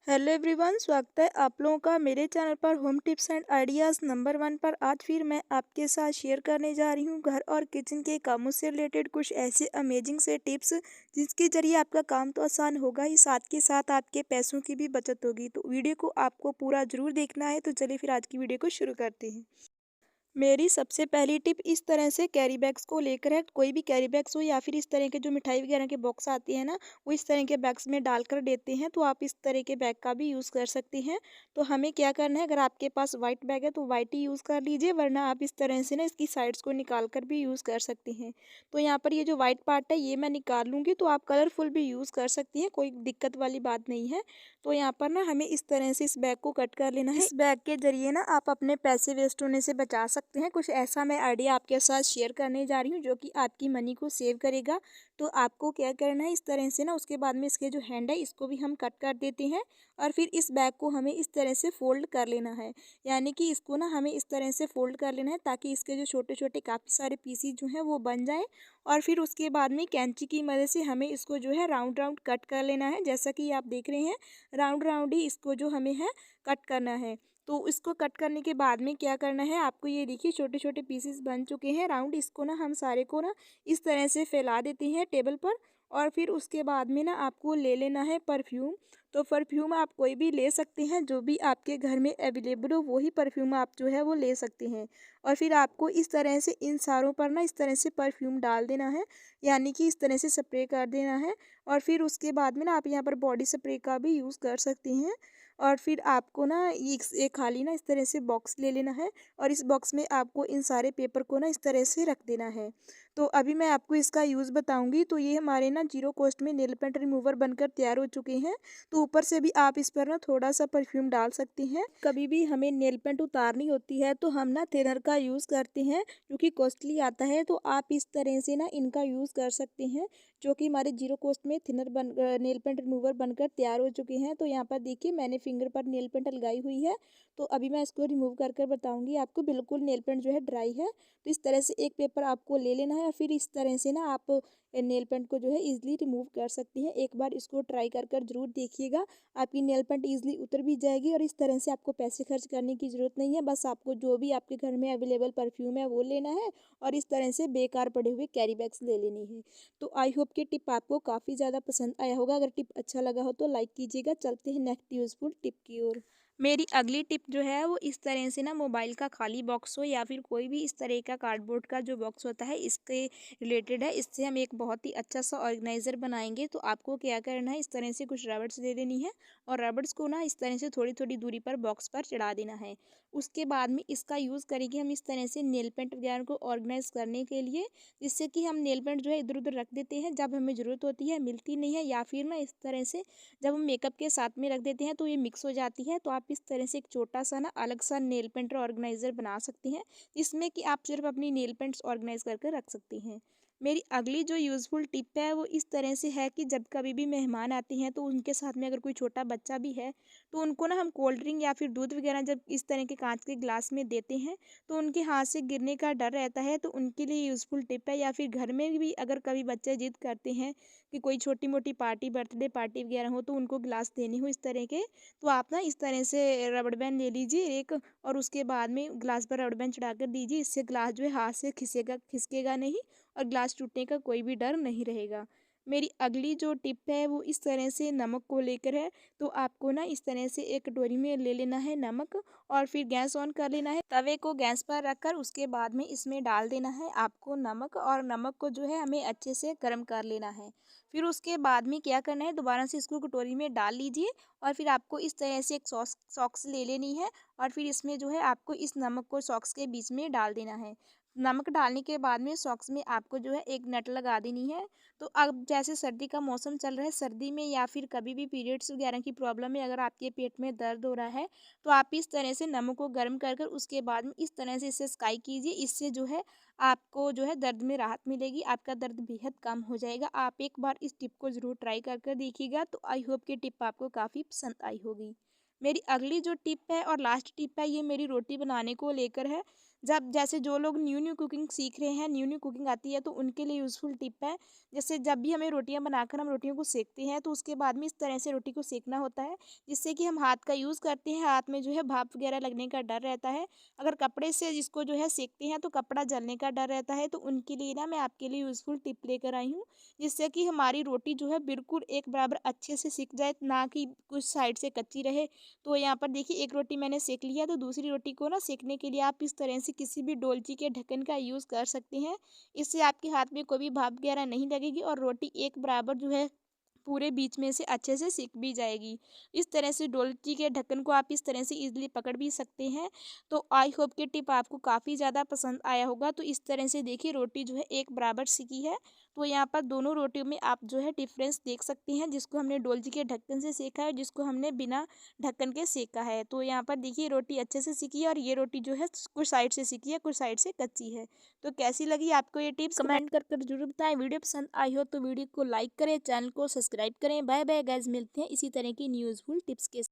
Hello everyone, स्वागत है आप लोगों का मेरे चैनल पर home tips and ideas number 1 पर। आज फिर मैं आपके साथ शेयर करने जा रही हूँ घर और किचन के कामों से रिलेटेड कुछ ऐसे अमेजिंग से टिप्स जिसके ज़रिए आपका काम तो आसान होगा ही, साथ के साथ आपके पैसों की भी बचत होगी। तो वीडियो को आपको पूरा ज़रूर देखना है। तो चलिए फिर आज की वीडियो को शुरू करते हैं। मेरी सबसे पहली टिप इस तरह से कैरी बैग्स को लेकर है। कोई भी कैरी बैग्स हो या फिर इस तरह के जो मिठाई वगैरह के बॉक्स आते हैं ना, वो इस तरह के बैग्स में डालकर देते हैं। तो आप इस तरह के बैग का भी यूज़ कर सकती हैं। तो हमें क्या करना है, अगर आपके पास वाइट बैग है तो वाइट ही यूज़ कर लीजिए, वरना आप इस तरह से ना इसकी साइड्स को निकाल कर भी यूज़ कर सकती हैं। तो यहाँ पर ये जो वाइट पार्ट है ये मैं निकाल लूँगी, तो आप कलरफुल भी यूज़ कर सकती हैं, कोई दिक्कत वाली बात नहीं है। तो यहाँ पर ना हमें इस तरह से इस बैग को कट कर लेना है। इस बैग के जरिए ना आप अपने पैसे वेस्ट होने से बचा सकते हैं। कुछ ऐसा मैं आइडिया आपके साथ शेयर करने जा रही हूँ जो कि आपकी मनी को सेव करेगा। तो आपको क्या करना है, इस तरह से ना उसके बाद में इसके जो हैंड है इसको भी हम कट कर देते हैं। और फिर इस बैग को हमें इस तरह से फोल्ड कर लेना है, यानी कि इसको ना हमें इस तरह से फोल्ड कर लेना है ताकि इसके जो छोटे छोटे काफ़ी सारे पीसीज जो हैं वो बन जाएं। और फिर उसके बाद में कैंची की मदद से हमें इसको जो है राउंड राउंड कट कर लेना है। जैसा कि आप देख रहे हैं, राउंड राउंड ही इसको जो हमें है कट करना है। तो इसको कट करने के बाद में क्या करना है, आपको ये देखिए छोटे छोटे पीसेस बन चुके हैं राउंड। इसको ना हम सारे को ना इस तरह से फैला देते हैं टेबल पर। और फिर उसके बाद में ना आपको ले लेना है परफ्यूम। तो परफ्यूम आप कोई भी ले सकते हैं, जो भी आपके घर में अवेलेबल हो वही परफ्यूम आप जो है वो ले सकते हैं। और फिर आपको इस तरह से इन सारों पर ना इस तरह से परफ्यूम डाल देना है, यानी कि इस तरह से स्प्रे कर देना है। और फिर उसके बाद में ना आप यहाँ पर बॉडी स्प्रे का भी यूज़ कर सकते हैं। और फिर आपको ना एक खाली ना इस तरह से बॉक्स ले लेना है, और इस बॉक्स में आपको इन सारे पेपर को ना इस तरह से रख देना है। तो अभी मैं आपको इसका यूज़ बताऊंगी। तो ये हमारे ना जीरो कॉस्ट में नेल पेंट रिमूवर बनकर तैयार हो चुके हैं। तो ऊपर से भी आप इस पर ना थोड़ा सा परफ्यूम डाल सकती हैं। कभी भी हमें नेल पेंट उतारनी होती है तो हम ना थिनर का यूज़ करते हैं, जो कि कॉस्टली आता है। तो आप इस तरह से ना इनका यूज़ कर सकते हैं, जो कि हमारे जीरो कॉस्ट में थिनर नेल पेंट रिमूवर बनकर तैयार हो चुके हैं। तो यहाँ पर देखिए मैंने फिंगर पर नेल पेंट लगाई हुई है। तो अभी मैं इसको रिमूव कर कर बताऊंगी आपको। बिल्कुल नेल पेंट जो है ड्राई है। तो इस तरह से एक पेपर आपको ले लेना है, और फिर इस तरह से ना आप नेल पेंट को जो है इजीली रिमूव कर सकती हैं। एक बार इसको ट्राई कर कर जरूर देखिएगा, आपकी नेल पेंट इजीली उतर भी जाएगी। और इस तरह से आपको पैसे खर्च करने की ज़रूरत नहीं है, बस आपको जो भी आपके घर में अवेलेबल परफ्यूम है वो लेना है, और इस तरह से बेकार पड़े हुए कैरी बैग्स ले लेनी है। तो आई होप कि टिप आपको काफ़ी ज़्यादा पसंद आया होगा। अगर टिप अच्छा लगा हो तो लाइक कीजिएगा। चलते हैं नेक्स्ट यूज़फुल टिप की ओर। मेरी अगली टिप जो है वो इस तरह से ना मोबाइल का खाली बॉक्स हो या फिर कोई भी इस तरह का कार्डबोर्ड का जो बॉक्स होता है इसके रिलेटेड है। इससे हम एक बहुत ही अच्छा सा ऑर्गेनाइज़र बनाएंगे। तो आपको क्या करना है, इस तरह से कुछ रबड़्स दे देनी है, और रबड़्स को ना इस तरह से थोड़ी थोड़ी दूरी पर बॉक्स पर चढ़ा देना है। उसके बाद में इसका यूज़ करेंगे हम इस तरह से नेल पेंट वगैरह को ऑर्गेनाइज करने के लिए, जिससे कि हम नेल पेंट जो है इधर उधर रख देते हैं, जब हमें ज़रूरत होती है मिलती नहीं है, या फिर ना इस तरह से जब हम मेकअप के साथ में रख देते हैं तो ये मिक्स हो जाती है। तो आप इस तरह से एक छोटा सा ना अलग सा नेल पेंट ऑर्गेनाइज़र बना सकती हैं, जिसमें कि आप सिर्फ अपनी नेल पेंट्स ऑर्गेनाइज करके रख सकती हैं। मेरी अगली जो यूज़फुल टिप है वो इस तरह से है कि जब कभी भी मेहमान आते हैं तो उनके साथ में अगर कोई छोटा बच्चा भी है, तो उनको ना हम कोल्ड ड्रिंक या फिर दूध वगैरह जब इस तरह के कांच के गिलास में देते हैं तो उनके हाथ से गिरने का डर रहता है। तो उनके लिए यूज़फुल टिप है। या फिर घर में भी अगर कभी बच्चे जिद करते हैं कि कोई छोटी मोटी पार्टी, बर्थडे पार्टी वगैरह हो, तो उनको गिलास देनी हो इस तरह के, तो आप ना इस तरह से रबड़ बैंड ले लीजिए एक, और उसके बाद में गिलास पर रबड़ बैंड चढ़ा कर दीजिए। इससे गिलास जो है हाथ से खिसकेगा नहीं, और गिलास टूटने का कोई भी डर नहीं रहेगा। मेरी अगली जो टिप है वो इस तरह से नमक को लेकर है। तो आपको ना इस तरह से एक कटोरी में ले लेना है नमक, और फिर गैस ऑन कर लेना है। तवे को गैस पर रखकर उसके बाद में इसमें डाल देना है आपको नमक, और नमक को जो है हमें अच्छे से गर्म कर लेना है। फिर उसके बाद में क्या करना है, दोबारा से इसको कटोरी में डाल लीजिए, और फिर आपको इस तरह से एक सॉक्स ले लेनी है, और फिर इसमें जो है आपको इस नमक को सॉक्स के बीच में डाल देना है। नमक डालने के बाद में सॉक्स में आपको जो है एक नट लगा देनी है। तो अब जैसे सर्दी का मौसम चल रहा है, सर्दी में या फिर कभी भी पीरियड्स वगैरह की प्रॉब्लम है, अगर आपके पेट में दर्द हो रहा है, तो आप इस तरह से नमक को गर्म कर कर उसके बाद में इस तरह से इसे स्काई कीजिए। इससे जो है आपको जो है दर्द में राहत मिलेगी, आपका दर्द बेहद कम हो जाएगा। आप एक बार इस टिप को ज़रूर ट्राई कर कर देखिएगा। तो आई होप कि टिप आपको काफ़ी पसंद आई होगी। मेरी अगली जो टिप है और लास्ट टिप है, ये मेरी रोटी बनाने को लेकर है। जब जैसे जो लोग न्यू न्यू कुकिंग सीख रहे हैं, न्यू न्यू कुकिंग आती है, तो उनके लिए यूज़फुल टिप है। जैसे जब भी हमें रोटियां बनाकर हम रोटियों को सेकते हैं, तो उसके बाद में इस तरह से रोटी को सेकना होता है, जिससे कि हम हाथ का यूज़ करते हैं, हाथ में जो है भाप वगैरह लगने का डर रहता है। अगर कपड़े से जिसको जो है सेकते हैं तो कपड़ा जलने का डर रहता है, तो उनके लिए ना मैं आपके लिए यूज़फुल टिप लेकर आई हूँ, जिससे कि हमारी रोटी जो है बिल्कुल एक बराबर अच्छे से सिक जाए, ना कि कुछ साइड से कच्ची रहे। तो यहाँ पर देखिए एक रोटी मैंने सेक लिया, तो दूसरी रोटी को ना सेकने के लिए आप इस तरह से किसी भी डोलची के ढक्कन का यूज़ कर सकते हैं। इससे आपके हाथ में कोई भी भाप वगैरह नहीं लगेगी और रोटी एक बराबर जो है पूरे बीच में से अच्छे से सिक भी जाएगी। इस तरह से डोलची के ढक्कन को आप इस तरह से ईज़िली पकड़ भी सकते हैं। तो आई होप कि टिप आपको काफ़ी ज़्यादा पसंद आया होगा। तो इस तरह से देखिए रोटी जो है एक बराबर सिकी है। तो यहाँ पर दोनों रोटियों में आप जो है डिफ़रेंस देख सकते हैं, जिसको हमने डोलची के ढक्कन से सेका है, जिसको हमने बिना ढक्कन के सेका है। तो यहाँ पर देखिए रोटी अच्छे से सिकी है और ये रोटी जो है कुछ साइड से सिकी है, कुछ साइड से कच्ची है। तो कैसी लगी आपको ये टिप्स कमेंट कर कर जरूर बताएं। वीडियो पसंद आई हो तो वीडियो को लाइक करें, चैनल को सब्सक्राइब करें। बाय बाय गाइस, मिलते हैं इसी तरह की न्यूज़फुल टिप्स के